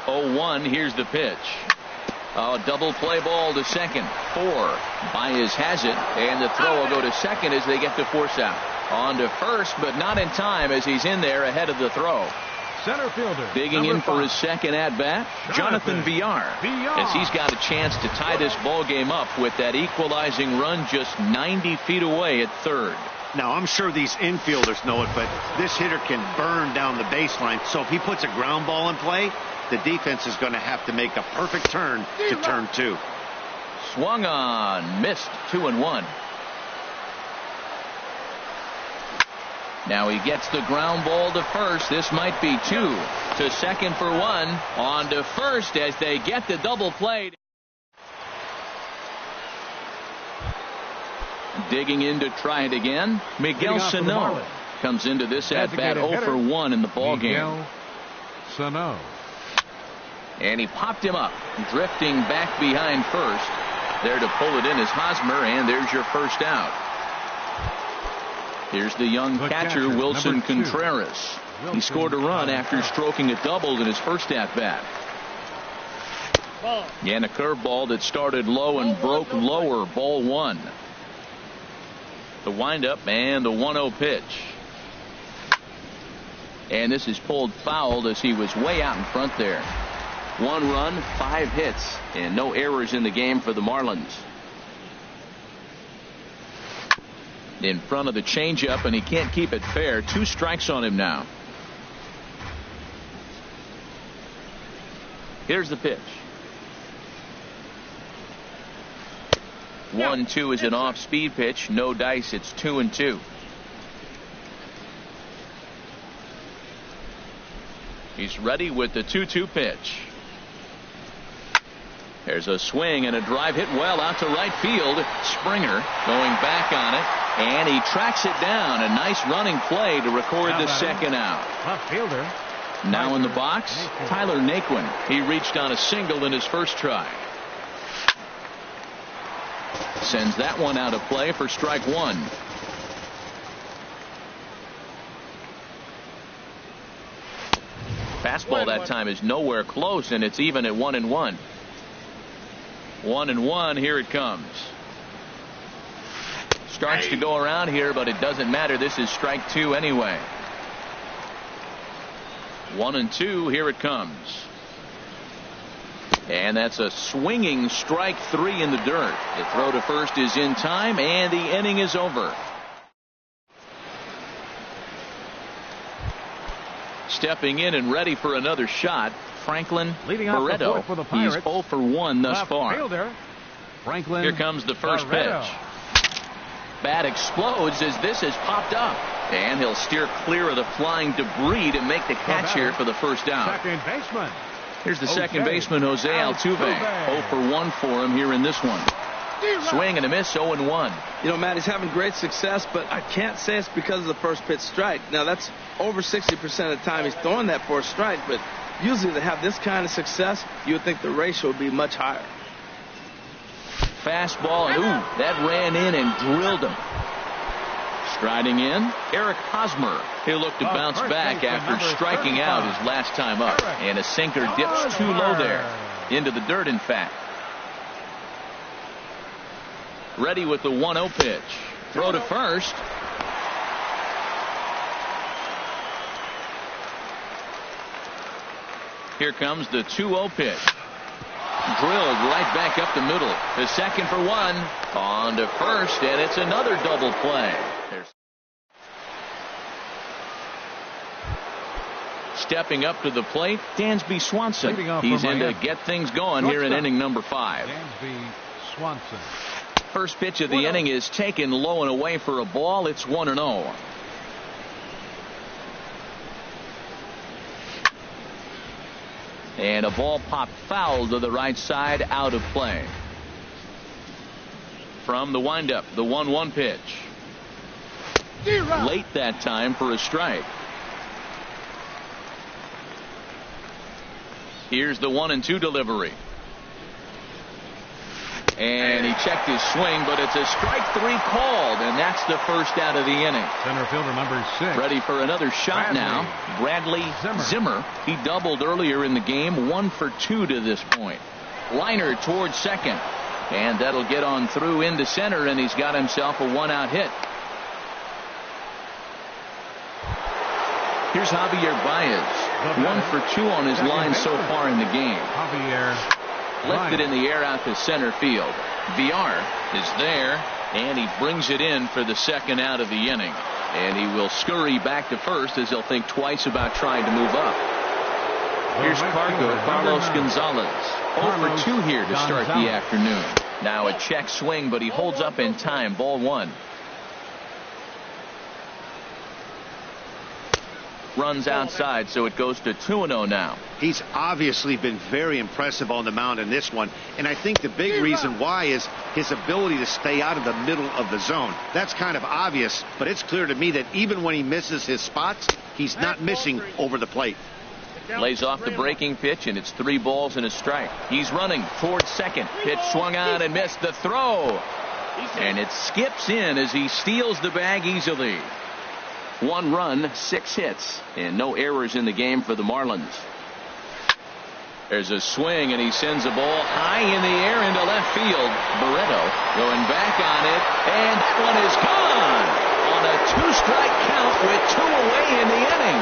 0-1. Here's the pitch. Double play ball to second. 4. Baez has it, and the throw will go to second as they get the force out. On to first, but not in time as he's in there ahead of the throw. Center fielder digging in for his second at bat, Jonathan Villar, as he's got a chance to tie this ball game up with that equalizing run just 90 feet away at third. Now, I'm sure these infielders know it, but this hitter can burn down the baseline. So if he puts a ground ball in play, the defense is going to have to make a perfect turn to turn 2. Swung on, missed. 2-1. Now he gets the ground ball to first. This might be 2. To second for 1. On to first as they get the double play. Digging in to try it again. Miguel Sano comes into this at bat 0 for 1 in the ball game. Sano. And he popped him up, drifting back behind first. There to pull it in is Hosmer, and there's your first out. Here's the young catcher, Wilson Contreras. He scored a run after stroking a double in his first at bat. And a curveball that started low and broke lower. Ball 1. The windup and the 1-0 pitch. And this is pulled foul as he was way out in front there. 1 run, 5 hits, and no errors in the game for the Marlins. In front of the changeup, and he can't keep it fair. 2 strikes on him now. Here's the pitch. 1-2 is an off-speed pitch. No dice. It's 2-2. He's ready with the 2-2 pitch. There's a swing and a drive hit well out to right field. Springer going back on it, and he tracks it down. A nice running play to record the second out. Left fielder. Now in the box, Tyler Naquin. He reached on a single in his first try. Sends that one out of play for strike 1. Fastball that time is nowhere close, and it's even at 1-1. 1-1. Here it comes. Starts to go around here, but it doesn't matter. This is strike 2 anyway. 1-2. Here it comes. And that's a swinging strike 3 in the dirt. The throw to first is in time, and the inning is over. Stepping in and ready for another shot, Franklin Barreto. He's 0 for 1 thus far. Franklin. Here comes the first pitch. Bat explodes as this has popped up. And he'll steer clear of the flying debris to make the catch here for the first out. Second baseman. Here's the second baseman, Jose Altuve. 0 for 1 for him here in this one. Swing and a miss, 0-1. You know, Matt, he's having great success, but I can't say it's because of the first pitch strike. Now, that's over 60% of the time he's throwing that for a strike, but usually to have this kind of success, you would think the ratio would be much higher. Fastball, and that ran in and drilled him. Striding in, Eric Hosmer. He'll look to bounce back after striking out his last time up. And a sinker dips too low there. Into the dirt, in fact. Ready with the 1-0 pitch. Throw to first. Here comes the 2-0 pitch. Drilled right back up the middle. The second for 1. On to first, and it's another double play. Stepping up to the plate, Dansby Swanson. He's in to get things going here in inning number 5. Dansby Swanson. First pitch of the inning is taken low and away for a ball. It's 1-0. And a ball popped foul to the right side, out of play. From the windup, the 1-1 pitch. Late that time for a strike. Here's the 1-2 delivery. And he checked his swing, but it's a strike 3 called, and that's the first out of the inning. Center fielder number 6. Ready for another shot now. Bradley Zimmer. He doubled earlier in the game, 1 for 2 to this point. Liner towards second, and that'll get on through into center, and he's got himself a 1-out hit. Here's Javier Baez, 1 for 2 on his line so far in the game. Javier Lifted in the air out to center field. Villar is there, and he brings it in for the second out of the inning. And he will scurry back to first as he'll think twice about trying to move up. Here's Carlos Gonzalez. 0 for 2 here to start the afternoon. Now a check swing, but he holds up in time. Ball 1. Runs outside, so it goes to 2-0 now. He's obviously been very impressive on the mound in this one, and I think the big reason why is his ability to stay out of the middle of the zone. That's kind of obvious, but it's clear to me that even when he misses his spots, he's not missing over the plate. Lays off the breaking pitch, and it's 3 balls and a strike. He's running towards second. Pitch swung on and missed. The throw, and it skips in as he steals the bag easily. 1 run, 6 hits, and no errors in the game for the Marlins. There's a swing, and he sends a ball high in the air into left field. Barreto going back on it, and that one is gone on a 2-strike count with 2 away in the inning.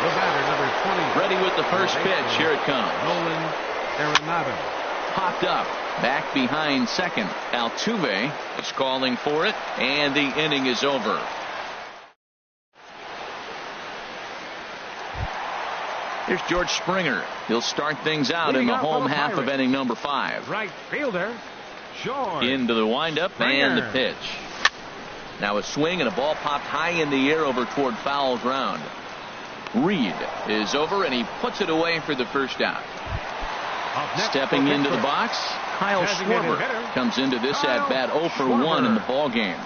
The batter, number 20. Ready with the first pitch. Here it comes. Nolan Arenado. Popped up, back behind second. Altuve is calling for it, and the inning is over. Here's George Springer. He'll start things out in the home half of inning number 5. Right fielder, George. Into the windup and the pitch. Now a swing and a ball popped high in the air over toward foul ground. Reed is over, and he puts it away for the first out. Stepping into the box, Kyle Schwarber comes into this at bat 0 for 1 in the ball game.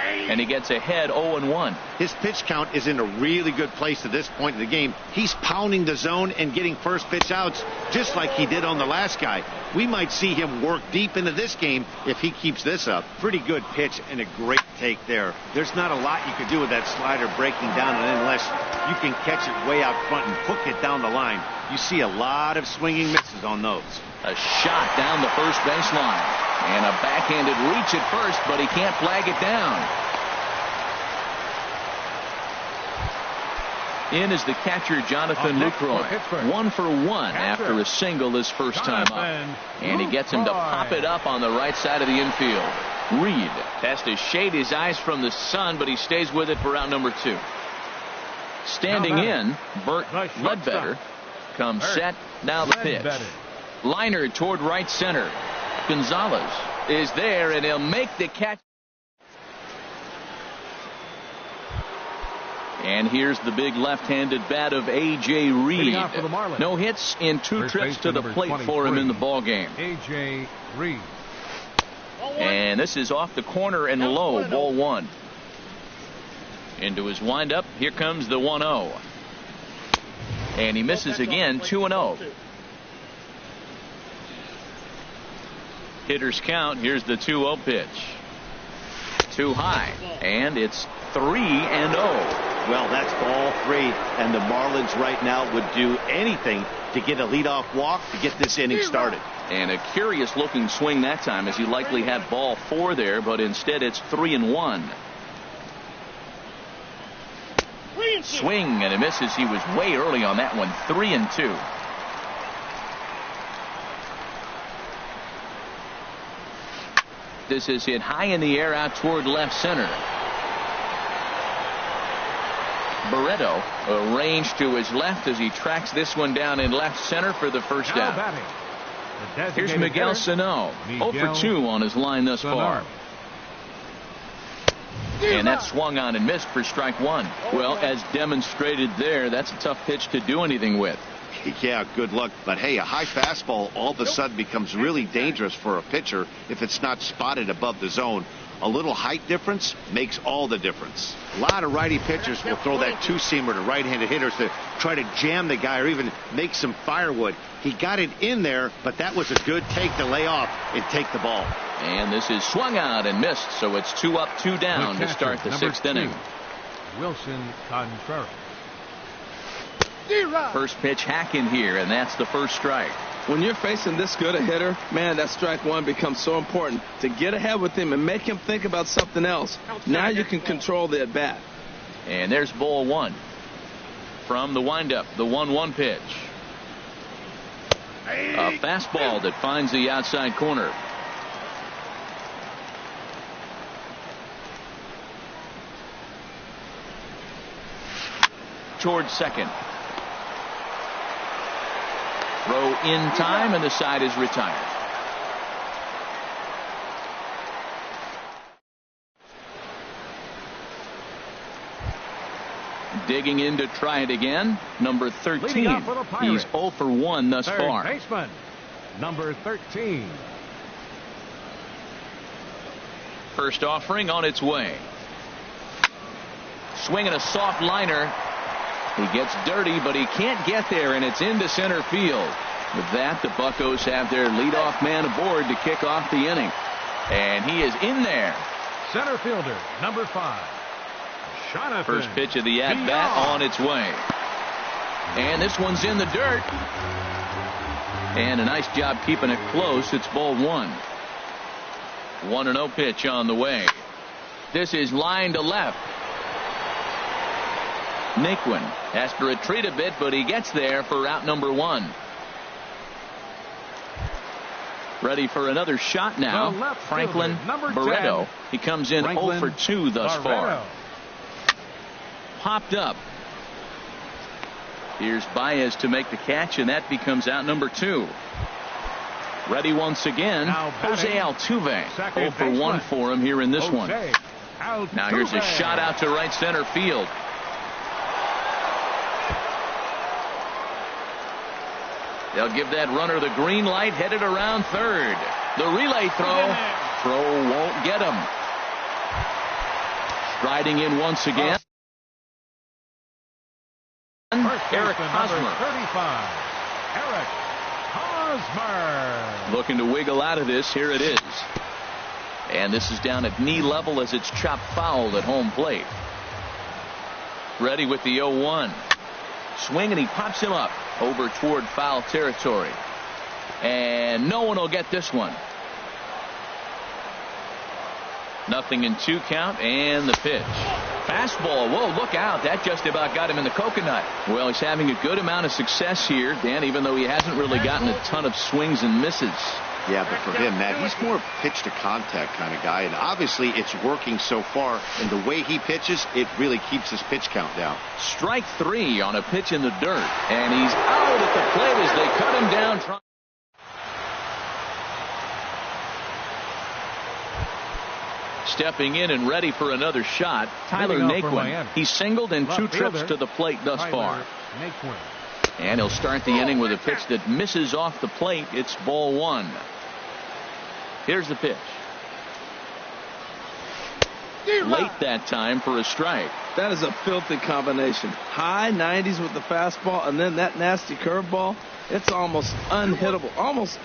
And he gets ahead 0-1. His pitch count is in a really good place at this point in the game. He's pounding the zone and getting first pitch outs just like he did on the last guy. We might see him work deep into this game if he keeps this up. Pretty good pitch and a great take there. There's not a lot you could do with that slider breaking down unless you can catch it way out front and hook it down the line. You see a lot of swinging misses on those. A shot down the first baseline. And a backhanded reach at first, but he can't flag it down. In is the catcher, Jonathan Lucroy. 1 for 1 after a single his first time up. And he gets him to pop it up on the right side of the infield. Reed has to shade his eyes from the sun, but he stays with it for out number 2. Standing in, Bert Ledbetter comes set. Now the pitch. Liner toward right center. Gonzalez is there, and he'll make the catch. And here's the big left-handed bat of A.J. Reed. No hits in 2 trips to the plate for him in the ball game. A.J. Reed. And this is off the corner and low, ball 1. Into his windup, here comes the 1-0. And he misses again, 2-0. Hitter's count. Here's the 2-0 pitch. Too high, and it's 3-0. Well, that's ball 3, and the Marlins right now would do anything to get a leadoff walk to get this inning started. And a curious looking swing that time, as he likely had ball 4 there, but instead it's 3-1. Swing and a misses. He was way early on that one. 3-2. This is hit high in the air out toward left center. Barreto arranged to his left as he tracks this one down in left center for the first out. Here's Miguel Sano. 0 for 2 on his line thus far. And that swung on and missed for strike 1. Well, as demonstrated there, that's a tough pitch to do anything with. Yeah, good luck. But hey, a high fastball all of a sudden becomes really dangerous for a pitcher if it's not spotted above the zone. A little height difference makes all the difference. A lot of righty pitchers will throw that two-seamer to right-handed hitters to try to jam the guy or even make some firewood. He got it in there, but that was a good take to lay off and take the ball. And this is swung out and missed, so it's 2 up, 2 down to start the 6th inning. Wilson Contreras. First pitch hack in here, and that's the first strike. When you're facing this good a hitter, man, that strike one becomes so important to get ahead with him and make him think about something else. Now you can control the at-bat. And there's ball 1. From the windup, the 1-1 pitch. A fastball that finds the outside corner. Towards second. Throw in time, and the side is retired. Digging in to try it again, number 13. He's 0 for 1 thus far. Baseman, number 13. First offering on its way. Swinging a soft liner. He gets dirty, but he can't get there, and it's into center field. With that, the Buccos have their leadoff man aboard to kick off the inning. And he is in there. Center fielder, number 5. Jonathan First pitch of the at-bat on its way. And this one's in the dirt. And a nice job keeping it close. It's ball 1. 1-0 pitch on the way. This is line to left. Naquin has to retreat a bit, but he gets there for out number 1. Ready for another shot now. Franklin Barreto. He comes in 0 for 2 thus far. Popped up. Here's Baez to make the catch, and that becomes out number 2. Ready once again. Jose Altuve. 0 for 1 for him here in this one. Now here's a shot out to right center field. They'll give that runner the green light, headed around third. The relay throw. Throw won't get him. Striding in once again. Eric Hosmer. 35. Eric Hosmer. Looking to wiggle out of this. Here it is. And this is down at knee level as it's chopped foul at home plate. Ready with the 0-1. Swing, and he pops him up over toward foul territory. And no one will get this one. 0-2 count, and the pitch. Fastball. Whoa, look out. That just about got him in the coconut. Well, he's having a good amount of success here, Dan, even though he hasn't really gotten a ton of swings and misses. Yeah, but for him, Matt, he's more pitch to contact kind of guy, and obviously it's working so far, and the way he pitches, it really keeps his pitch count down. Strike 3 on a pitch in the dirt, and he's out at the plate as they cut him down. Stepping in and ready for another shot, Tyler Naquin. He's singled in 2 trips to the plate thus far. And he'll start the inning with a pitch that misses off the plate. It's ball 1. Here's the pitch. Late that time for a strike. That is a filthy combination. High 90s with the fastball, and then that nasty curveball. It's almost unhittable. Almost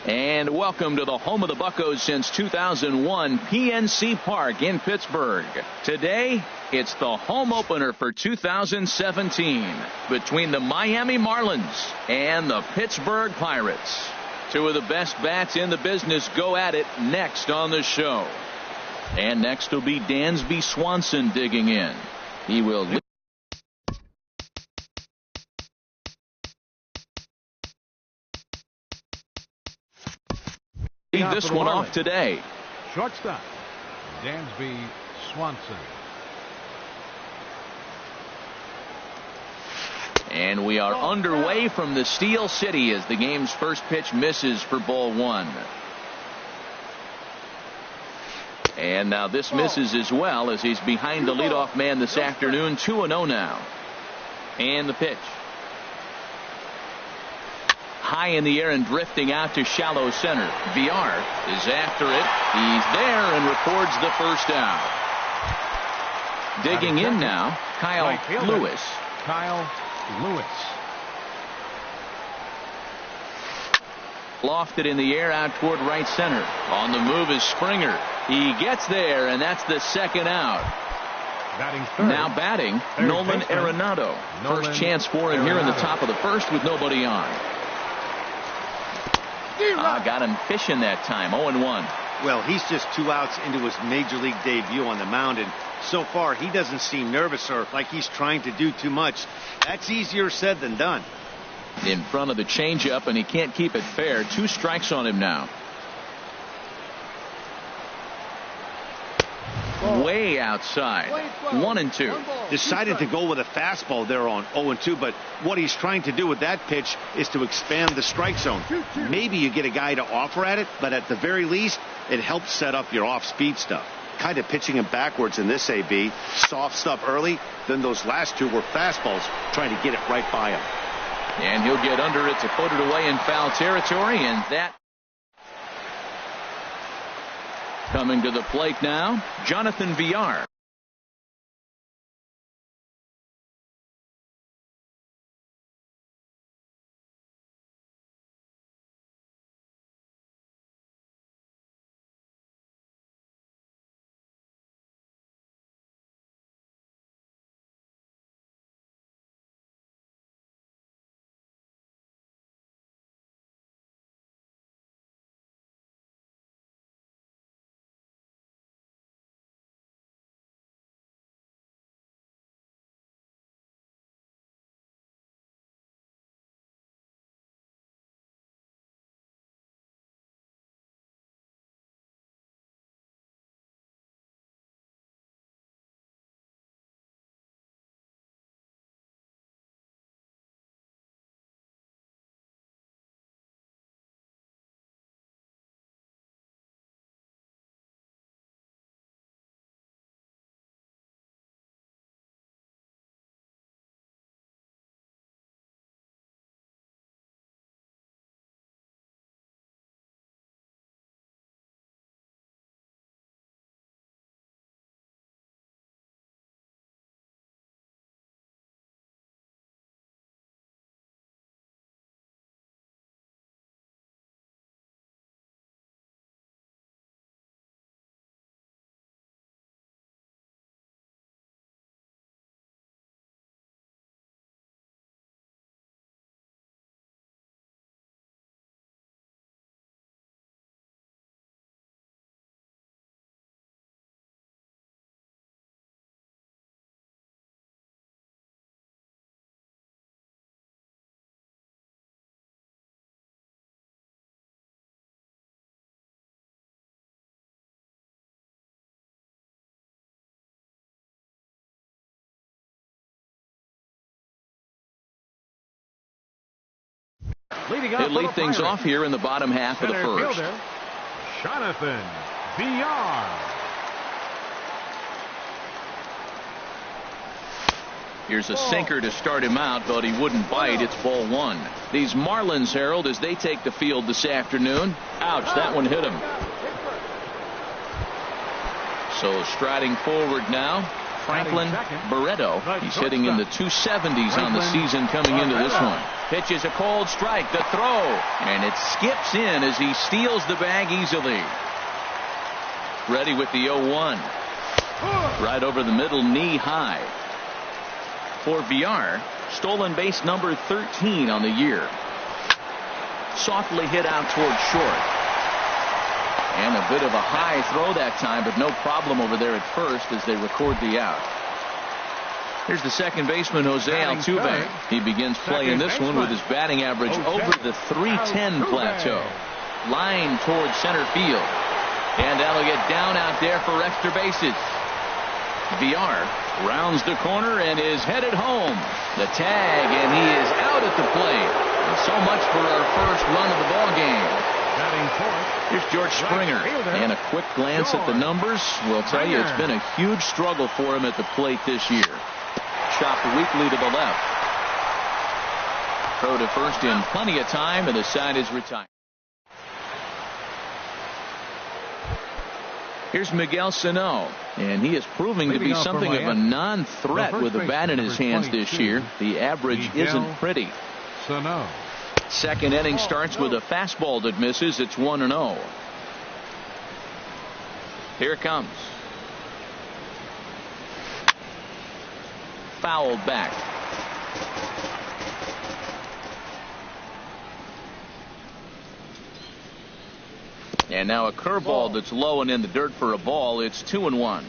And welcome to the home of the Buccos since 2001, PNC Park in Pittsburgh. Today, it's the home opener for 2017 between the Miami Marlins and the Pittsburgh Pirates. Two of the best bats in the business go at it next on the show. And next will be Dansby Swanson digging in. He will lead this one off today. Shortstop, Dansby Swanson. And we are underway from the Steel City as the game's first pitch misses for ball one. And now this misses as well as he's behind the leadoff man this afternoon. 2-0 now. And the pitch. High in the air and drifting out to shallow center. Villar is after it. He's there and records the first out. Digging in now, Kyle Lewis. Kyle Lewis. Lofted in the air out toward right center. On the move is Springer. He gets there, and that's the second out. Batting third. Now batting, Nolan Arenado. First chance for him here in the top of the first with nobody on. Got him fishing that time. 0-1. Well, he's just 2 outs into his major league debut on the mound, and so far he doesn't seem nervous or like he's trying to do too much. That's easier said than done. In front of the changeup, and he can't keep it fair. 2 strikes on him now. Way outside. 1-2. Decided to go with a fastball there on 0-2, but what he's trying to do with that pitch is to expand the strike zone. Maybe you get a guy to offer at it, but at the very least, it helps set up your off-speed stuff. Kind of pitching him backwards in this AB. Soft stuff early, then those last 2 were fastballs, trying to get it right by him. And he'll get under it to put it away in foul territory, and that coming to the plate now, Jonathan Villar. They lead things off here in the bottom half of the first. Fielder, Jonathan Villar. Here's a sinker to start him out, but he wouldn't bite. It's ball one. These Marlins, Harold, as they take the field this afternoon. Ouch, that one hit him. So striding forward now, Franklin Barreto. He's hitting in the 270s on the season coming into this one. Pitches a cold strike. The throw. And it skips in as he steals the bag easily. Ready with the 0-1. Right over the middle, knee high. For Villar, stolen base number 13 on the year. Softly hit out towards short. And a bit of a high throw that time, but no problem over there at first as they record the out. Here's the second baseman, Jose Altuve. He begins playing this one with his batting average over the 310 plateau. Line towards center field. And that'll get down out there for extra bases. Villar rounds the corner and is headed home. The tag, and he is out at the plate. And so much for our first run of the ball game. Here's George Springer, and a quick glance at the numbers will tell you it's been a huge struggle for him at the plate this year. Chopped weakly to the left. Throw to first in plenty of time, and the side is retired. Here's Miguel Sano, and he is proving to be something of a non-threat with the bat in his hands this year. The average isn't pretty. Sano. Second inning starts with a fastball that misses. It's 1-0. Here it comes. Foul back. And now a curveball that's low and in the dirt for a ball. It's 2-1.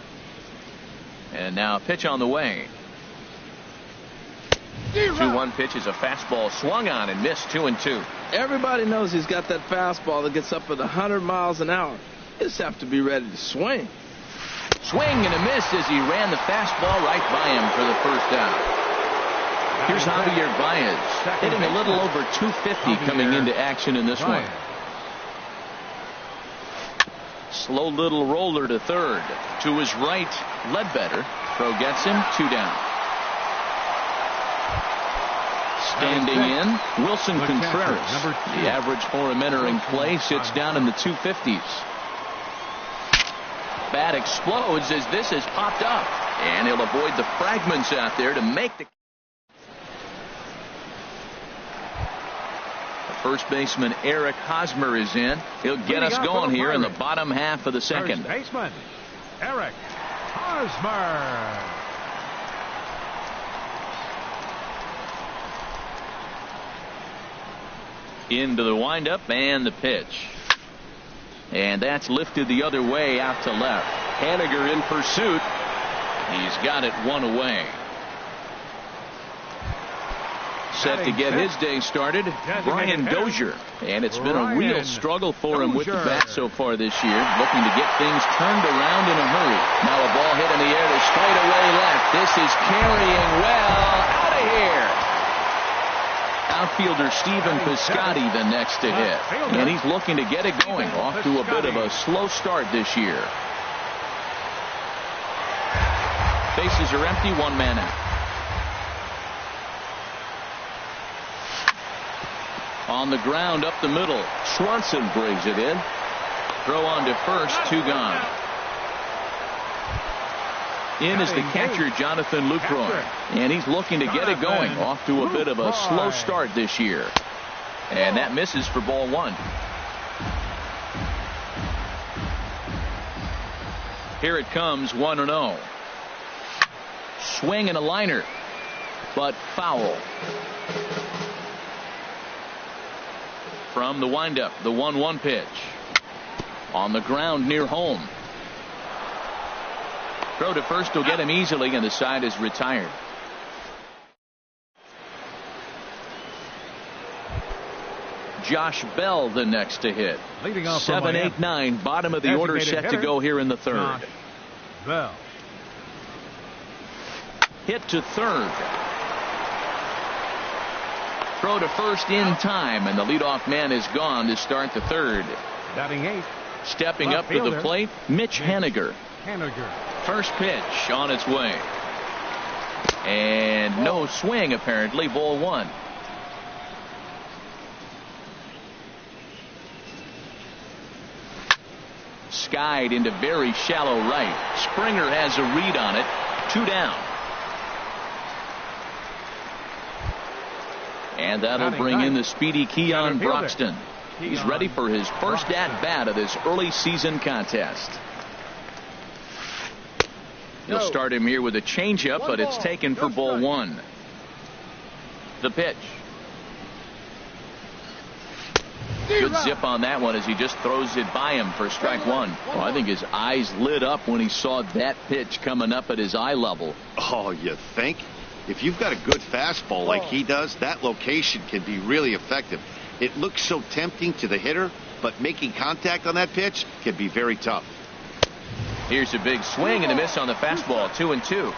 And now a pitch on the way. 2-1 pitch is a fastball swung on and missed. 2-2. Everybody knows he's got that fastball that gets up at 100 miles an hour. You just have to be ready to swing. Swing and a miss as he ran the fastball right by him for the first out. Here's Javier Baez hitting a little over 250 coming into action in this one. Slow little roller to third. To his right, Ledbetter. Throw gets him. 2 down. Standing in, Wilson Contreras. The average for him entering play sits down in the 250s. Bat explodes as this has popped up. And he'll avoid the fragments out there to make the first baseman Eric Hosmer is in. He'll get us going here in the bottom half of the second. First baseman Eric Hosmer. Into the windup and the pitch. And that's lifted the other way out to left. Haniger in pursuit. He's got it one away. Set to get his day started, Brian Dozier. And it's been a real struggle for him with the bat so far this year. Looking to get things turned around in a hurry. Now a ball hit in the air to straightaway left. This is carrying well out of here. Outfielder Stephen Piscotty the next to hit. And he's looking to get it going. Off to a bit of a slow start this year. Bases are empty, 1 man out. On the ground up the middle. Swanson brings it in. Throw on to first, 2 gone. In is the catcher, Jonathan Lucroy. And he's looking to get it going. Off to a bit of a slow start this year. And that misses for ball 1. Here it comes, 1-0. Swing and a liner. But foul. From the windup, the 1-1 pitch. On the ground near home. Throw to first will get him easily, and the side is retired. Josh Bell the next to hit. 7, 8, 9, bottom of the order set to go here in the third. Bell. Hit to third. Throw to first in time, and the leadoff man is gone to start the third. Batting 8. Stepping up to the plate, Mitch Haniger. First pitch on its way. And no swing, apparently. Ball 1. Skied into very shallow right. Springer has a read on it. 2 down. And that'll bring in the speedy Keon Broxton. He's ready for his first at-bat of this early season contest. He'll start him here with a changeup, but it's taken for ball 1. The pitch. Good zip on that one as he just throws it by him for strike 1. Oh, I think his eyes lit up when he saw that pitch coming up at his eye level. Oh, you think? If you've got a good fastball like he does, that location can be really effective. It looks so tempting to the hitter, but making contact on that pitch can be very tough. Here's a big swing and a miss on the fastball. 2-2.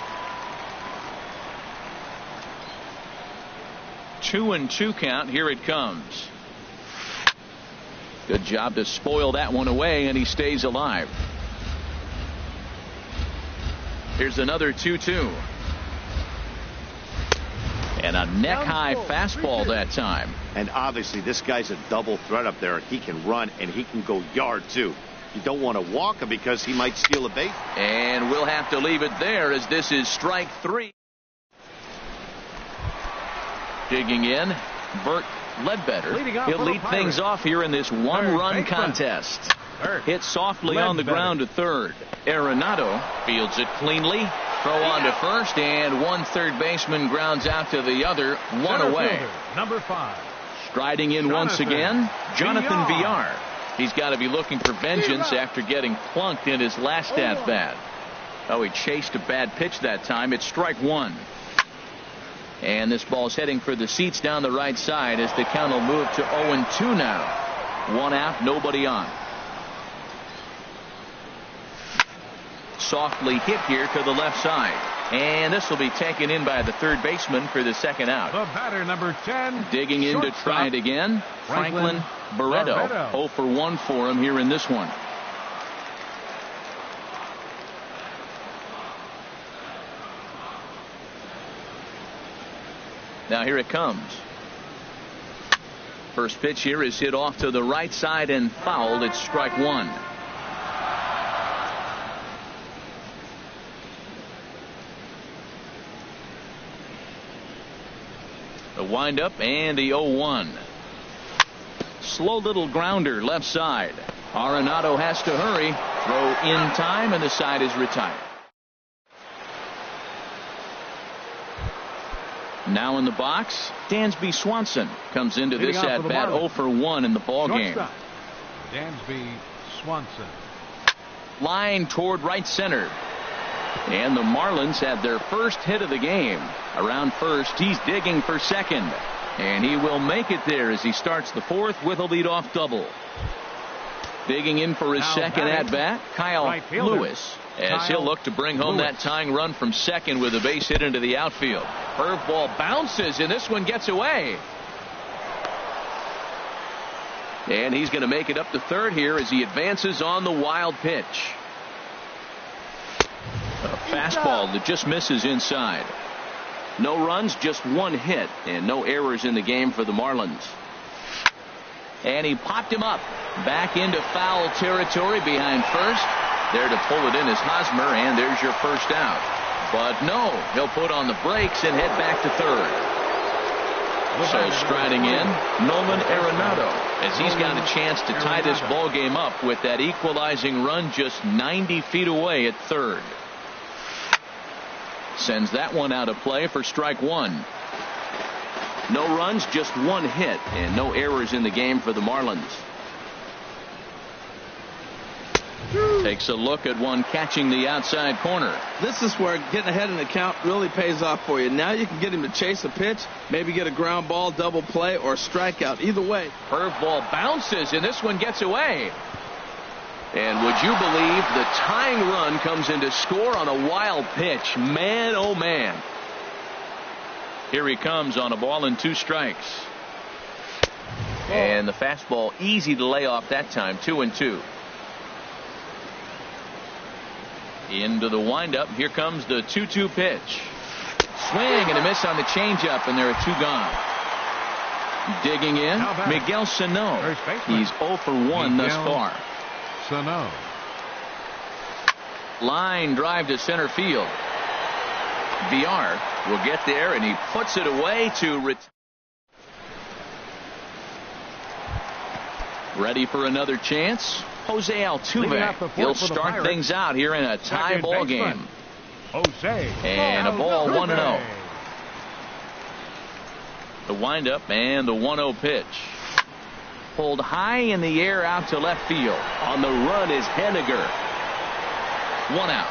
2-2 count. Here it comes. Good job to spoil that one away, and he stays alive. Here's another 2-2. And a neck-high fastball that time. And obviously this guy's a double threat up there. He can run and he can go yard too. You don't want to walk him because he might steal a base. And we'll have to leave it there as this is strike 3. Digging in, Bert Ledbetter. He'll lead things off here in this one-run contest. Hit softly on the ground to third. Arenado fields it cleanly. Throw on to first, and one third baseman grounds out to the other. One away. Number 5. Striding in once again, Jonathan Villar. He's got to be looking for vengeance after getting plunked in his last at-bat. Oh, he chased a bad pitch that time. It's strike 1. And this ball's heading for the seats down the right side as the count will move to 0-2 now. 1 out, nobody on. Softly hit here to the left side. And this will be taken in by the third baseman for the second out. The batter, number 10. Digging in to try it again. Franklin Barreto. 0 for 1 for him here in this one. Now here it comes. First pitch here is hit off to the right side and fouled. It's strike 1. The windup and the 0-1. Slow little grounder left side. Arenado has to hurry. Throw in time and the side is retired. Now in the box, Dansby Swanson comes into this at bat 0 for 1 in the ball game. Dansby Swanson. Line toward right center. And the Marlins had their first hit of the game. Around first, he's digging for second. And he will make it there as he starts the fourth with a leadoff double. Digging in for his second at-bat, Kyle Lewis. As he'll look to bring home that tying run from second with a base hit into the outfield. Curveball bounces, and this one gets away. And he's going to make it up to third here as he advances on the wild pitch. A fastball that just misses inside. No runs, just 1 hit, and no errors in the game for the Marlins. And he popped him up. Back into foul territory behind first. There to pull it in is Hosmer, and there's your first out. But no, he'll put on the brakes and head back to third. So striding in, Nolan Arenado, as he's got a chance to tie this ball game up with that equalizing run just 90 feet away at third. Sends that one out of play for strike 1. No runs, just 1 hit, and no errors in the game for the Marlins. Takes a look at one catching the outside corner. This is where getting ahead in the count really pays off for you. Now you can get him to chase a pitch, maybe get a ground ball, double play, or strikeout. Either way. Curveball bounces, and this one gets away. And would you believe the tying run comes in to score on a wild pitch? Man, oh man. Here he comes on a ball and 2 strikes. And the fastball easy to lay off that time. 2-2. Into the windup. Here comes the 2-2 pitch. Swing and a miss on the changeup, and there are 2 gone. Digging in, Miguel Sano. He's 0 for 1 thus far. Sano. Line drive to center field. Villar will get there, and he puts it away to ready for another chance. Jose Altuve. He'll start things out here in a tie ball game. Jose. And a ball 1-0. The windup and the 1-0 pitch. Pulled high in the air out to left field. On the run is Henniger. 1 out.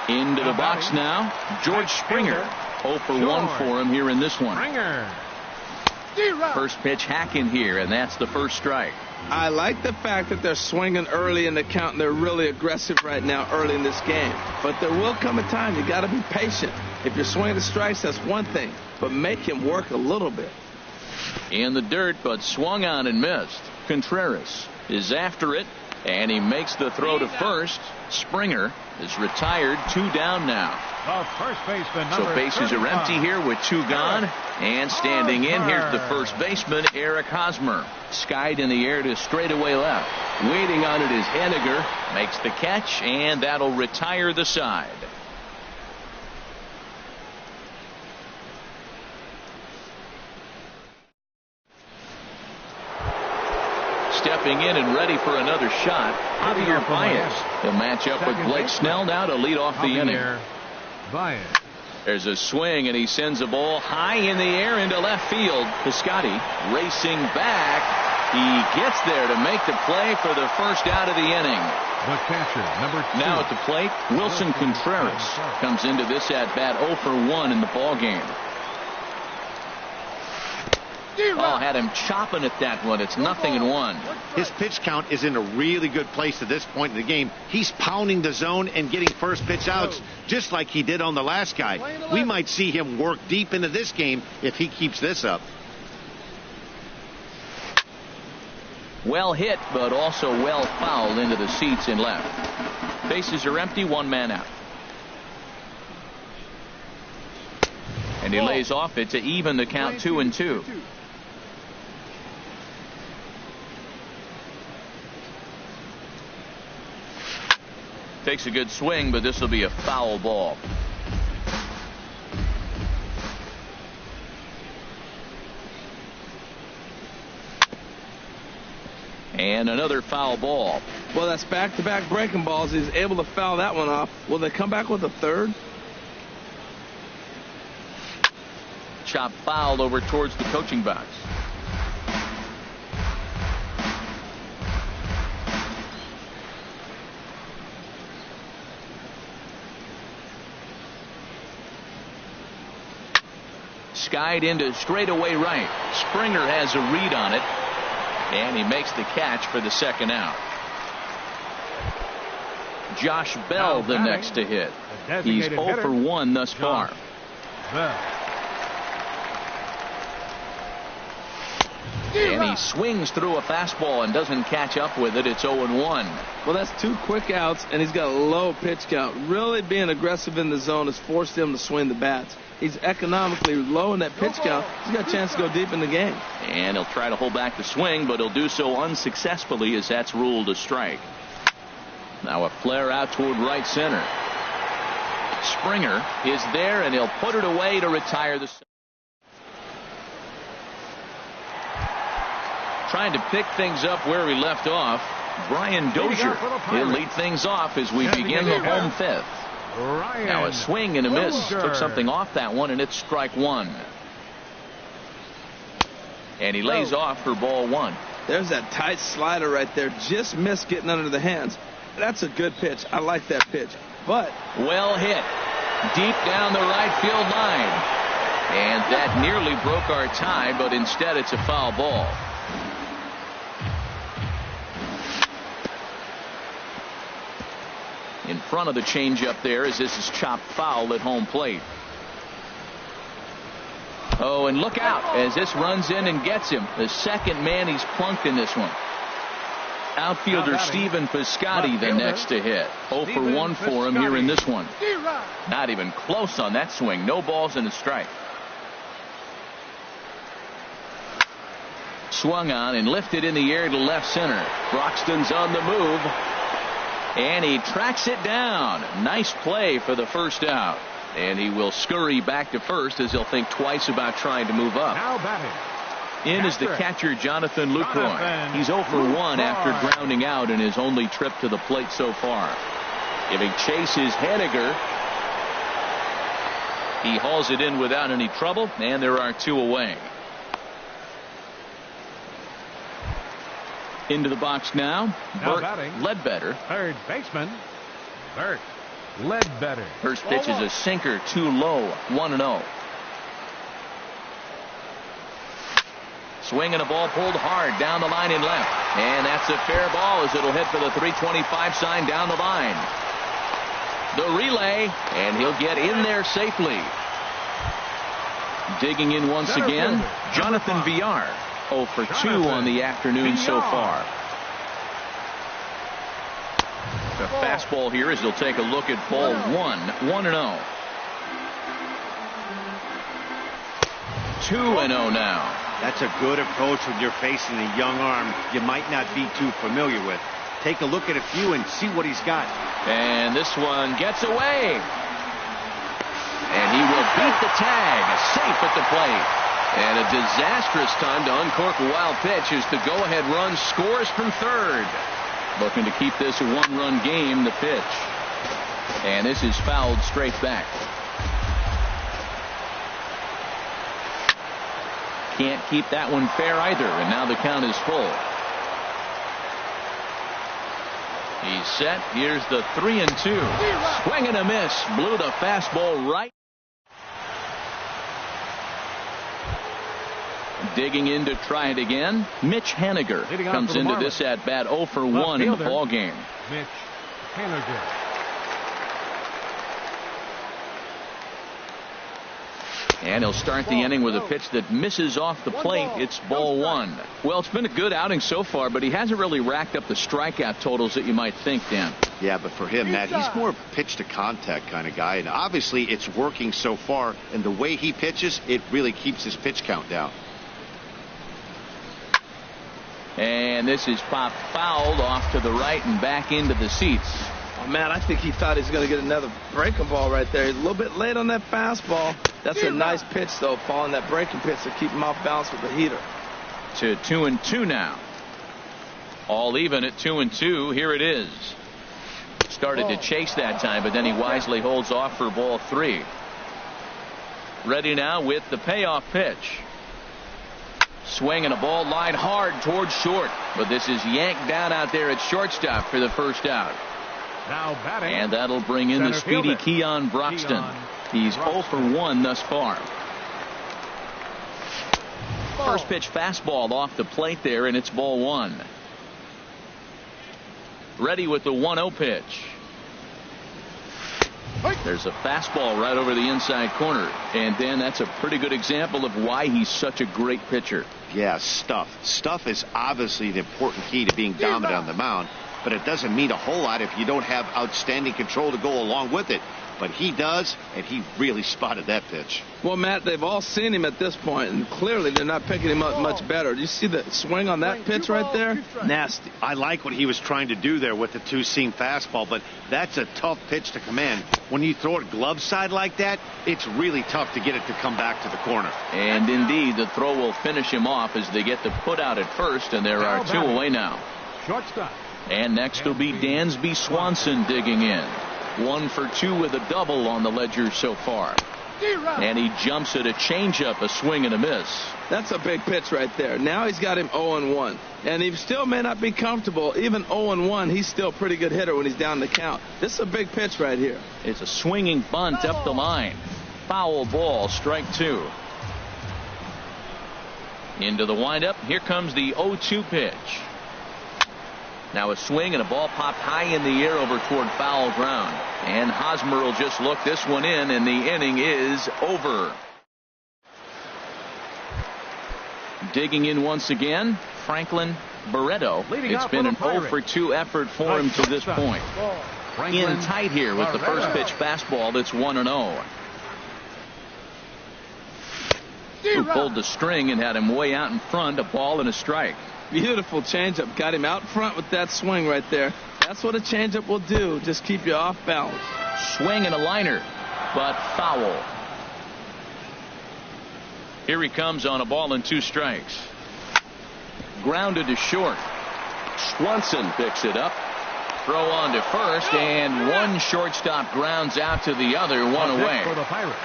Into the box now, George Springer. 0 for 1 for him here in this one. First pitch hacking here, and that's the first strike. I like the fact that they're swinging early in the count, and they're really aggressive right now early in this game. But there will come a time you got to be patient. If you're swinging the strikes, that's one thing, but make him work a little bit. In the dirt, but swung on and missed. Contreras is after it, and he makes the throw to first. Springer is retired. 2 down now. First baseman, so bases are empty here with 2 gone. And standing in, here's the first baseman, Eric Hosmer. Skied in the air to straightaway left. Waiting on it is Henniger. Makes the catch, and that'll retire the side. Stepping in and ready for another shot, Javier Baez. He'll match up with Blake Snell now to lead off the inning. Baez. There's a swing, and he sends a ball high in the air into left field. Piscotty racing back. He gets there to make the play for the first out of the inning. The catcher, number 2. Now at the plate, Wilson Contreras comes into this at-bat 0 for 1 in the ballgame. Oh, had him chopping at that one. It's 0-1. His pitch count is in a really good place at this point in the game. He's pounding the zone and getting first pitch outs just like he did on the last guy. We might see him work deep into this game if he keeps this up. Well hit, but also well fouled into the seats in left. Bases are empty, 1 man out. And he lays off it to even the count 2-2. Takes a good swing, but this will be a foul ball. And another foul ball. Well, that's back-to-back breaking balls. He's able to foul that one off. Will they come back with a third? Chop fouled over towards the coaching box. Skied into straightaway right. Springer has a read on it, and he makes the catch for the second out. Josh Bell the next to hit. He's 0 for 1 thus far. And he swings through a fastball and doesn't catch up with it. It's 0-1. Well, that's 2 quick outs, and he's got a low pitch count. Really being aggressive in the zone has forced him to swing the bats. He's economically low in that pitch count. He's got a chance to go deep in the game. And he'll try to hold back the swing, but he'll do so unsuccessfully as that's ruled a strike. Now a flare out toward right center. Springer is there, and he'll put it away to retire the. Trying to pick things up where we left off, Brian Dozier. He'll lead things off as we begin the home 5th. Now a swing and a miss. Took something off that one, and it's strike 1. And he lays off for ball 1. There's that tight slider right there. Just missed getting under the hands. That's a good pitch. I like that pitch. But well hit. Deep down the right field line. And that nearly broke our tie, but instead it's a foul ball. In front of the changeup there as this is chopped foul at home plate. Oh, and look out as this runs in and gets him. The second man he's plunked in this one. Outfielder Stephen Piscotty the next to hit. 0 for 1 for him here in this one. Not even close on that swing. No balls and a strike. Swung on and lifted in the air to left center. Broxton's on the move. And he tracks it down. Nice play for the first out. And he will scurry back to first as he'll think twice about trying to move up. Now batting. In is the catcher, Jonathan Lucroy. He's 0 for 1 after grounding out in his only trip to the plate so far. Giving chase is Haniger. He hauls it in without any trouble, and there are 2 away. Into the box now, Bert Ledbetter. Third baseman, Bert Ledbetter. First pitch is a sinker, too low, 1-0. Swinging a ball pulled hard down the line and left. And that's a fair ball as it'll hit for the 325 sign down the line. The relay, and he'll get in there safely. Digging in once again, Jonathan Villar. 0 for 2 on the afternoon so far. The fastball here as he'll take a look at ball 1, 1-0. 2-0 now. That's a good approach when you're facing a young arm you might not be too familiar with. Take a look at a few and see what he's got. And this one gets away. And he will beat the tag. Safe at the plate. And a disastrous time to uncork a wild pitch as the go-ahead run scores from third. Looking to keep this a 1-run game, the pitch. And this is fouled straight back. Can't keep that one fair either, and now the count is full. He's set. Here's the 3-2. Swing and a miss. Blew the fastball right. Digging in to try it again. Mitch Haniger comes into this at bat 0 for 1 in the ball game. Mitch Haniger. And he'll start the inning with a pitch that misses off the plate. It's ball 1. Well, it's been a good outing so far, but he hasn't really racked up the strikeout totals that you might think, Dan. Yeah, but for him, Matt, he's more pitch to contact kind of guy, and obviously it's working so far, and the way he pitches, it really keeps his pitch count down. And this is popped fouled off to the right and back into the seats. Oh, man, I think he thought he was going to get another breaking ball right there. He's a little bit late on that fastball. That's a nice pitch, though, following that breaking pitch to keep him off balance with the heater. To 2-2 now. All even at 2-2. Here it is. Started to chase that time, but then he wisely holds off for ball 3. Ready now with the payoff pitch. Swinging a ball line hard towards short, but this is yanked down out there at shortstop for the first out. Now batting. And that'll bring in the speedy Keon Broxton. He's 0 for 1 thus far. First pitch fastball off the plate there, and it's ball 1. Ready with the 1-0 pitch. There's a fastball right over the inside corner. And then that's a pretty good example of why he's such a great pitcher. Yeah, stuff. Stuff is obviously the important key to being dominant on the mound, but it doesn't mean a whole lot if you don't have outstanding control to go along with it. But he does, and he really spotted that pitch. Well, Matt, they've all seen him at this point, and clearly they're not picking him up much better. Do you see the swing on that pitch right there? Nasty. I like what he was trying to do there with the two-seam fastball, but that's a tough pitch to command. When you throw it glove side like that, it's really tough to get it to come back to the corner. And indeed, the throw will finish him off as they get the put out at first, and there are 2 away now. Shortstop. And next will be Dansby Swanson digging in. 1 for 2 with a double on the ledger so far. And he jumps at a changeup, a swing and a miss. That's a big pitch right there. Now he's got him 0-1. And he still may not be comfortable. Even 0-1, he's still a pretty good hitter when he's down the count. This is a big pitch right here. It's a swinging bunt up the line. Foul ball, strike 2. Into the windup. Here comes the 0-2 pitch. Now a swing and a ball popped high in the air over toward foul ground. And Hosmer will just look this one in, and the inning is over. Digging in once again, Franklin Barreto. It's been an 0 for 2 effort for him to this point. In tight here with the first pitch fastball that's 1-0. Who pulled the string and had him way out in front, a ball and a strike. Beautiful changeup. Got him out front with that swing right there. That's what a changeup will do. Just keep you off balance. Swing and a liner, but foul. Here he comes on a ball and 2 strikes. Grounded to short. Swanson picks it up. Throw on to first, and one shortstop grounds out to the other, one away. For the Pirates.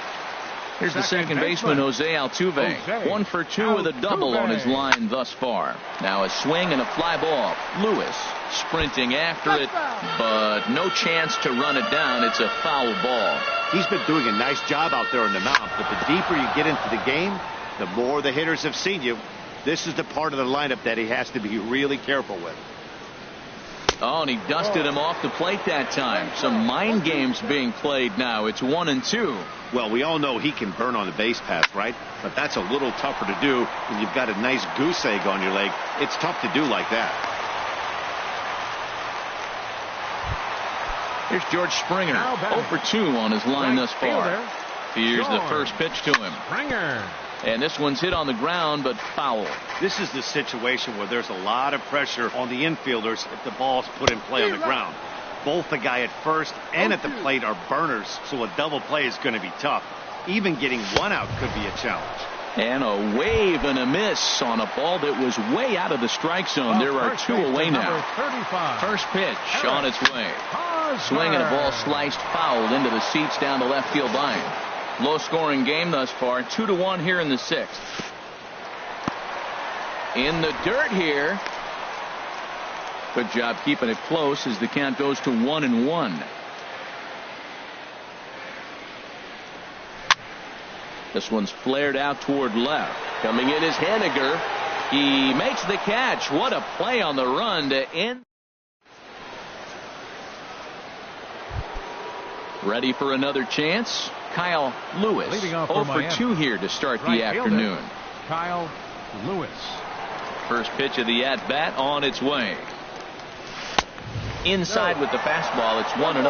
Here's the second baseman, Jose Altuve. 1 for 2 with a double on his line thus far. Now a swing and a fly ball. Lewis sprinting after it, but no chance to run it down. It's a foul ball. He's been doing a nice job out there on the mound, but the deeper you get into the game, the more the hitters have seen you. This is the part of the lineup that he has to be really careful with. Oh, and he dusted him off the plate that time. Some mind games being played now. It's 1-2. Well, we all know he can burn on the base pass, right? But that's a little tougher to do when you've got a nice goose egg on your leg. It's tough to do like that. Here's George Springer. 0 for 2 on his line thus far. Here's the first pitch to him. Springer. And this one's hit on the ground, but foul. This is the situation where there's a lot of pressure on the infielders if the ball's put in play on the ground. Both the guy at first and at the plate are burners, so a double play is going to be tough. Even getting one out could be a challenge. And a wave and a miss on a ball that was way out of the strike zone. There are 2 away now. First pitch on its way. Swing and a ball sliced foul into the seats down the left field line. Low scoring game thus far. 2-1 here in the 6th. In the dirt here. Good job keeping it close as the count goes to 1-1. This one's flared out toward left. Coming in is Henniger. He makes the catch. What a play on the run to end. Ready for another chance. Kyle Lewis. 0 for 2 here to start the afternoon. Kyle Lewis. First pitch of the at-bat on its way. Inside with the fastball. It's 1-0.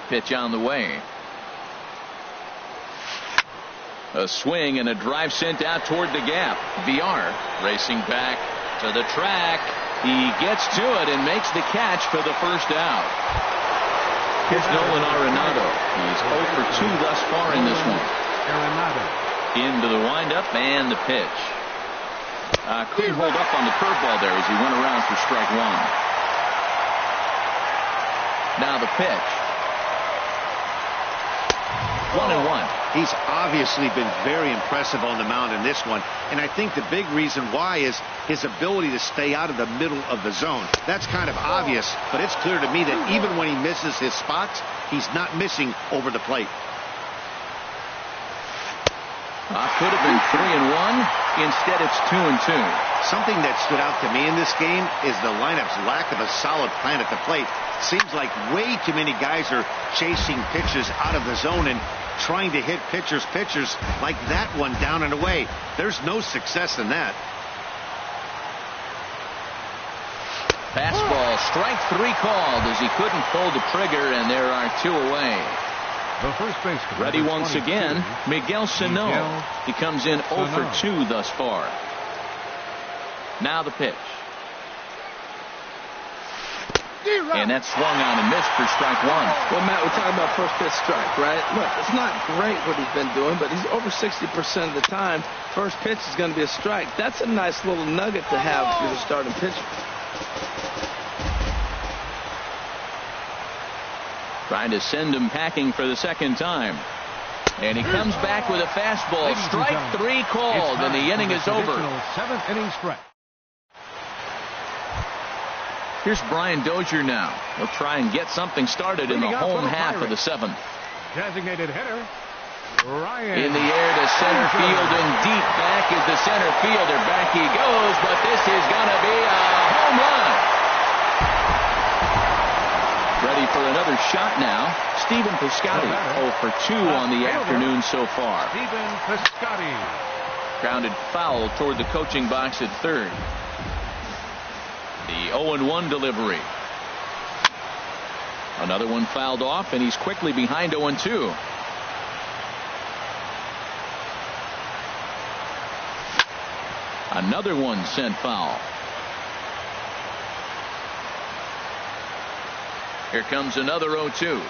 Pitch on the way. A swing and a drive sent out toward the gap. VR racing back to the track. He gets to it and makes the catch for the first out. Here's Nolan Arenado. He's 0 for 2 thus far in this one. Into the windup and the pitch. Couldn't hold up on the curveball there as he went around for strike 1. Now the pitch. 1-1. He's obviously been very impressive on the mound in this one, and I think the big reason why is his ability to stay out of the middle of the zone. That's kind of obvious, but it's clear to me that even when he misses his spots, he's not missing over the plate. Could have been 3-1. Instead, it's 2-2. Something that stood out to me in this game is the lineup's lack of a solid plan at the plate. Seems like way too many guys are chasing pitches out of the zone and trying to hit pitchers like that one down and away. There's no success in that. Fastball, strike 3 called as he couldn't pull the trigger, and there are 2 away. The first baseman. Ready once again, Miguel Sano. He comes in 0 for 2 thus far. Now the pitch. And that's swung on and missed for strike 1. Well, Matt, we're talking about first pitch strike, right? Look, it's not great what he's been doing, but he's over 60% of the time. First pitch is going to be a strike. That's a nice little nugget to have if you're the starting pitcher. Trying to send him packing for the second time. And he comes back with a fastball. Strike 3 called, and the inning is over. 7th inning stretch. Here's Brian Dozier now. He'll try and get something started in the home half of the 7th. Designated hitter, Ryan. In the air to center field, and deep back is the center fielder. Back he goes, but this is going to be a home run. Ready for another shot now. Stephen Piscotty, 0 for 2 on the afternoon so far. Stephen Piscotty. Grounded foul toward the coaching box at third. The 0-1 delivery. Another one fouled off, and he's quickly behind 0-2. Another one sent foul. Here comes another 0-2.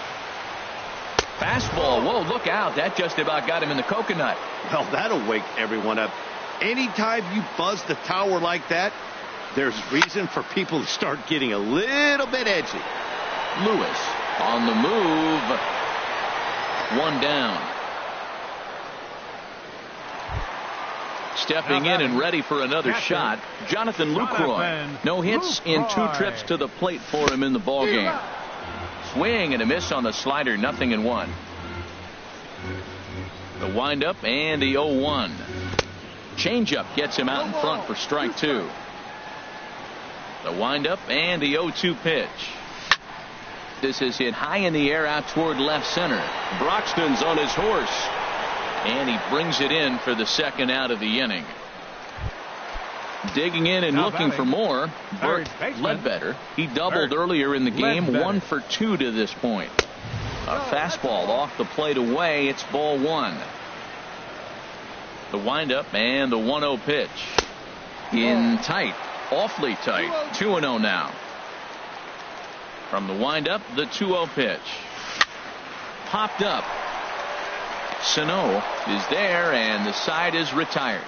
Fastball. Whoa, look out. That just about got him in the coconut. Well, that'll wake everyone up. Anytime you buzz the tower like that, there's reason for people to start getting a little bit edgy. Lewis on the move. One down. Stepping in and ready for another shot, Jonathan Lucroy. No hits in 2 trips to the plate for him in the ball game. Swing and a miss on the slider, 0-1. The windup and the 0-1. Changeup gets him out in front for strike 2. The windup and the 0-2 pitch. This is hit high in the air out toward left center. Broxton's on his horse, and he brings it in for the second out of the inning. Digging in and looking for more, Bert Ledbetter. He doubled earlier in the game, 1 for 2 to this point. A fastball off the plate away. It's ball 1. The windup and the 1-0 pitch. In tight, awfully tight. 2-0 now. From the windup, the 2-0 pitch. Popped up. Sano is there, and the side is retired.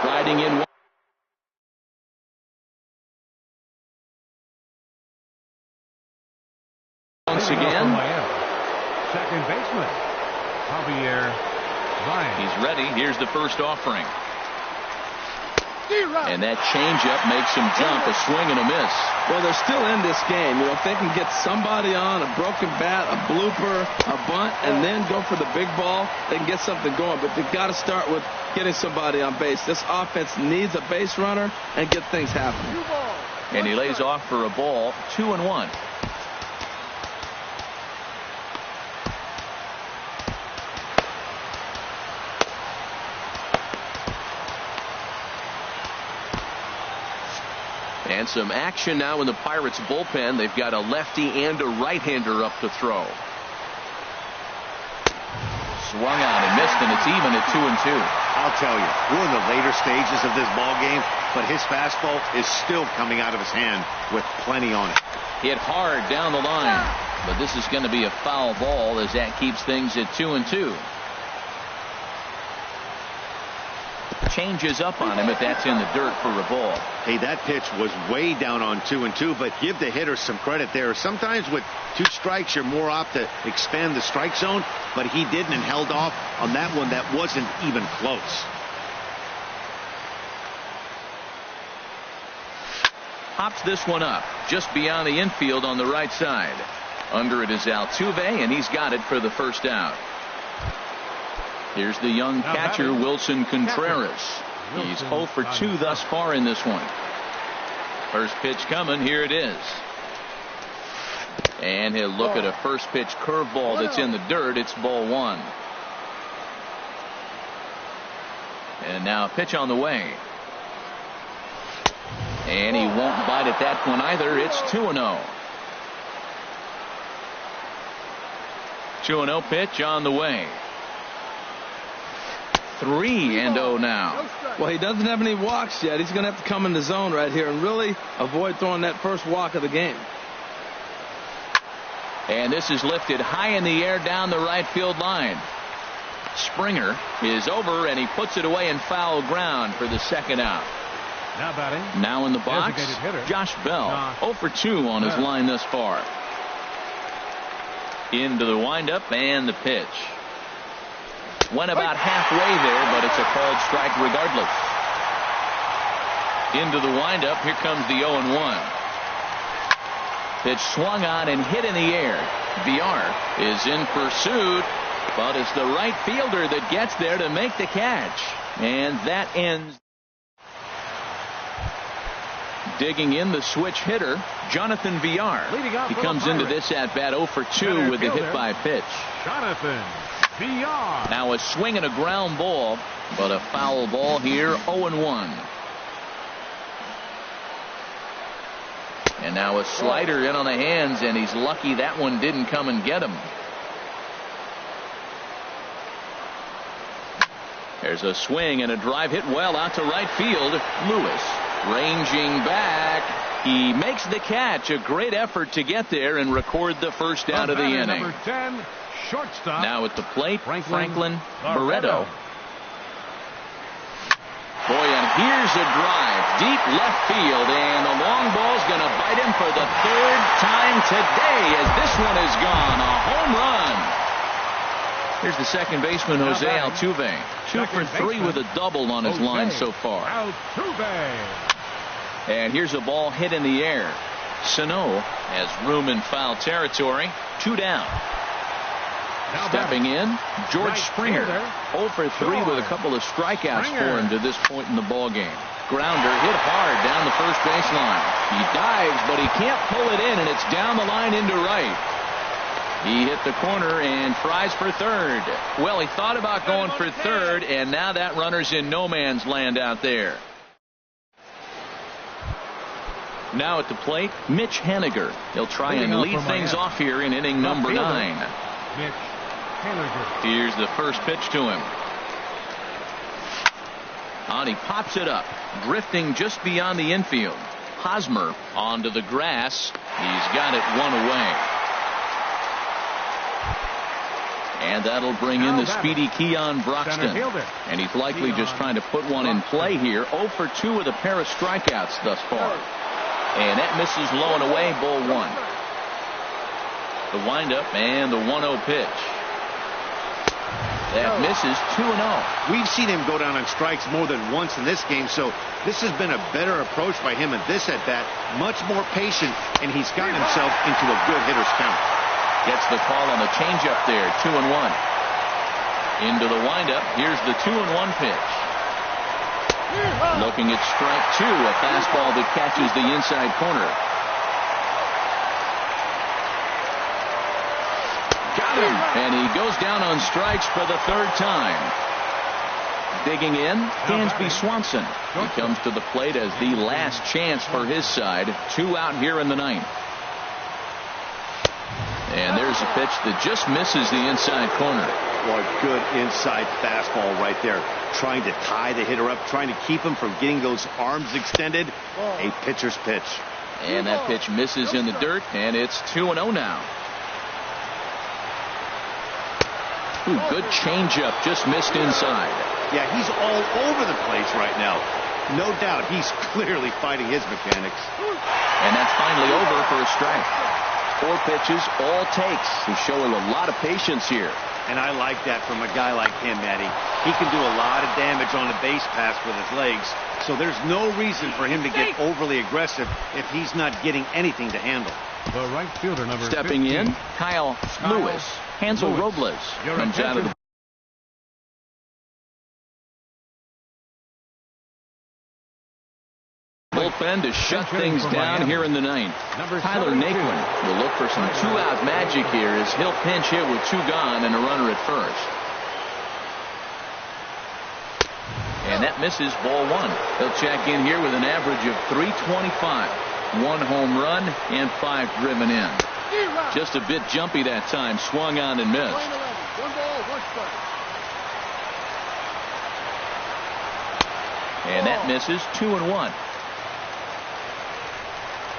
Riding in once again. Second baseman, Javier Ryan. He's ready. Here's the first offering. And that changeup makes him jump. A swing and a miss. Well, they're still in this game. You know, if they can get somebody on, a broken bat, a blooper, a bunt, and then go for the big ball, they can get something going. But they've got to start with getting somebody on base. This offense needs a base runner and get things happening. And he lays off for a ball. 2-1. And some action now in the Pirates bullpen. They've got a lefty and a right-hander up to throw. Swung out and missed, and it's even at 2-2. I'll tell you, we're in the later stages of this ball game, but his fastball is still coming out of his hand with plenty on it. Hit hard down the line, but this is going to be a foul ball as that keeps things at 2-2. Changes up on him if that's in the dirt for a ball. Hey, that pitch was way down on 2-2, but give the hitter some credit there. Sometimes with 2 strikes, you're more apt to expand the strike zone, but he didn't and held off on that one that wasn't even close. Pops this one up just beyond the infield on the right side. Under it is Altuve, and he's got it for the first out. Here's the young catcher, Wilson Contreras. He's 0 for 2 thus far in this one. First pitch coming. Here it is. And he'll look at a first pitch curveball that's in the dirt. It's ball 1. And now a pitch on the way. And he won't bite at that one either. It's 2-0. 2-0 pitch on the way. 3-0 now. Well, he doesn't have any walks yet. He's going to have to come in the zone right here and really avoid throwing that first walk of the game. And this is lifted high in the air down the right field line. Springer is over, and he puts it away in foul ground for the second out. Now batting. Now in the box, Josh Bell. 0 for 2 on his line thus far. Into the windup and the pitch. Went about halfway there, but it's a called strike regardless. Into the windup. Here comes the 0-1. Pitch swung on and hit in the air. Villar is in pursuit, but it's the right fielder that gets there to make the catch. And that ends. Digging in the switch hitter, Jonathan Villar. He comes into this at bat 0 for 2 with a hit by pitch. Jonathan Villar. Now a swing and a ground ball, but a foul ball here. 0-1. And now a slider in on the hands, and he's lucky that one didn't come and get him. There's a swing and a drive hit well out to right field. Lewis Ranging back. He makes the catch. A great effort to get there and record the first out of the inning. Number 10, shortstop. Now at the plate, Franklin Barreto. Barreto. Boy, and here's a drive. Deep left field, and the long ball's going to bite him for the third time today as this one is gone. A home run. Here's the second baseman, Jose Altuve. 2 for 3 with a double on his line so far. Altuve. And here's a ball hit in the air. Sano has room in foul territory. 2 down. Stepping in, George Springer. 0 for 3 with a couple of strikeouts for him to this point in the ball game. Grounder hit hard down the first baseline. He dives, but he can't pull it in, and it's down the line into right. He hit the corner and fries for third. Well, he thought about going for third, and now that runner's in no man's land out there. Now at the plate, Mitch Haniger. He'll try and lead things off here in inning number 9. Mitch Haniger. Here's the first pitch to him. And he pops it up, drifting just beyond the infield. Hosmer onto the grass. He's got it 1 away. And that'll bring in the speedy Keon Broxton. And he's likely just trying to put one in play here. 0 for 2 with a pair of strikeouts thus far. And that misses low and away, ball 1. The windup and the 1-0 pitch. That misses 2-0. We've seen him go down on strikes more than once in this game, so this has been a better approach by him at this at-bat. Much more patient, and he's gotten himself into a good hitter's count. Gets the call on the changeup there, 2-1. Into the windup, here's the 2-1 pitch. Looking at strike 2, a fastball that catches the inside corner. Got him, and he goes down on strikes for the third time. Digging in, Dansby Swanson. He comes to the plate as the last chance for his side. 2 out here in the 9th. And there's a pitch that just misses the inside corner. Boy, good inside fastball right there. Trying to tie the hitter up, trying to keep him from getting those arms extended. A pitcher's pitch. And that pitch misses in the dirt, and it's 2-0 now. Ooh, good changeup, just missed inside. Yeah, he's all over the place right now. No doubt he's clearly fighting his mechanics. And that's finally over for a strike. 4 pitches, all takes. He's showing a lot of patience here. And I like that from a guy like him, Matty. He can do a lot of damage on a base pass with his legs, so there's no reason for him to get overly aggressive if he's not getting anything to handle. The right fielder, number Stepping 15. in, Kyle Lewis. Hansel Robles comes out of the bullpen to shut things down here in the 9th. Tyler Naquin will look for some 2-out magic here as he'll pinch hit with 2 gone and a runner at first. And that misses, ball 1. He'll check in here with an average of .325. 1 home run and 5 driven in. Just a bit jumpy that time. Swung on and missed. 1 ball, 1 strike. And that misses, 2-1.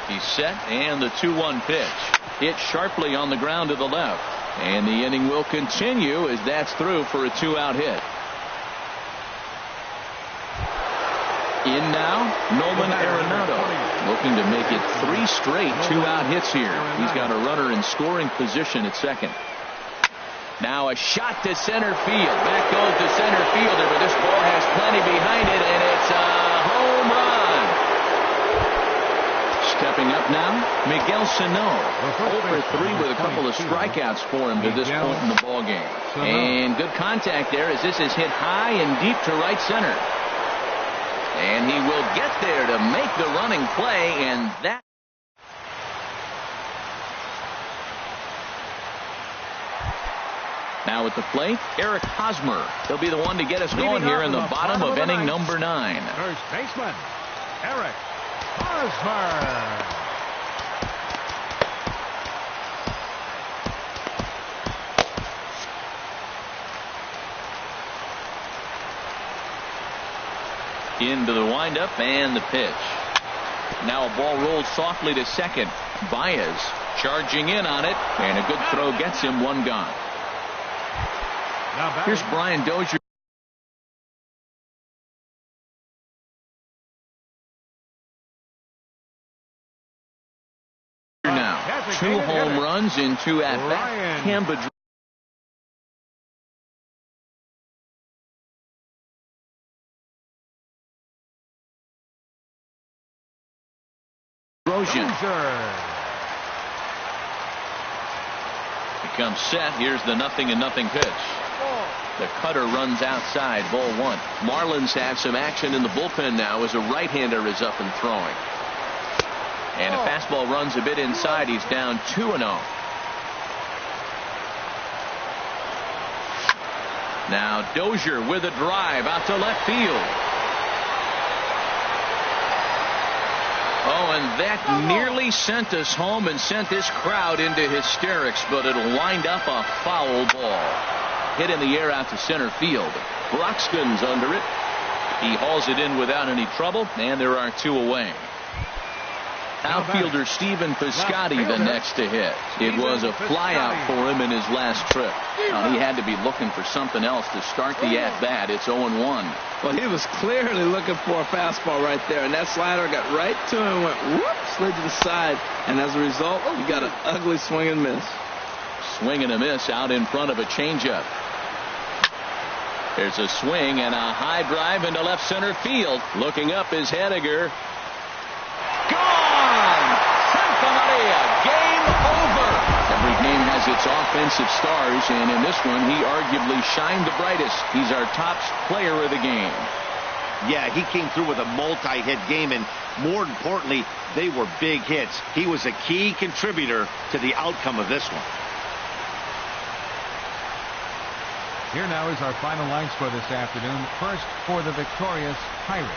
He's set, and the 2-1 pitch. Hit sharply on the ground to the left. And the inning will continue as that's through for a 2-out hit. In now, Nolan Arenado, looking to make it 3 straight 2-out hits here. He's got a runner in scoring position at second. Now a shot to center field. Back goes the center fielder, but this ball has plenty behind it, and it's a home run. Stepping up now, Miguel Sano. 0 for 3 with a couple of strikeouts for him to this point in the ball game. And good contact there as this is hit high and deep to right center. And he will get there to make the running play, and that. Now at the plate, Eric Hosmer. He'll be the one to get us going here in the bottom of inning number 9. First baseman, Eric Hosmer. Into the windup and the pitch. Now a ball rolled softly to second. Baez charging in on it, and a good throw gets him one gone. Here's Brian Dozier. Now 2 home runs in 2 at-bats. Cam becomes set. Here's the 0-0 pitch. The cutter runs outside, ball 1. Marlins have some action in the bullpen now as a right-hander is up and throwing. And a fastball runs a bit inside. He's down 2-0. Now Dozier with a drive out to left field. Oh, and that nearly sent us home and sent this crowd into hysterics, but it'll wind up a foul ball. Hit in the air out to center field. Broxton's under it. He hauls it in without any trouble, and there are 2 away. Outfielder Stephen Piscotty the next to hit. It was a flyout for him in his last trip. He had to be looking for something else to start the at-bat. It's 0-1. Well, he was clearly looking for a fastball right there, and that slider got right to him and went whoop, slid to the side, and as a result, you got an ugly swing and miss. Swing and a miss out in front of a changeup. There's a swing and a high drive into left center field. Looking up is Henniger. Gone! Santa Maria, game over. Every game has its offensive stars, and in this one, he arguably shined the brightest. He's our top player of the game. Yeah, he came through with a multi-hit game, and more importantly, they were big hits. He was a key contributor to the outcome of this one. Here now is our final line score this afternoon. First for the victorious Pirates.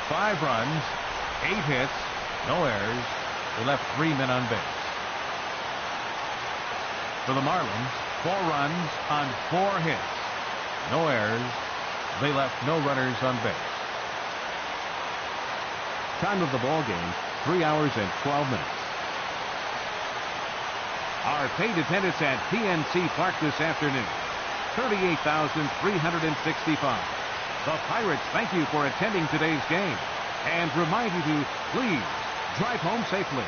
5 runs, 8 hits, no errors. They left 3 men on base. For the Marlins, 4 runs on 4 hits, no errors. They left no runners on base. Time of the ball game, 3 hours and 12 minutes. Our paid attendance at PNC Park this afternoon, 38,365. The Pirates thank you for attending today's game and remind you to please drive home safely.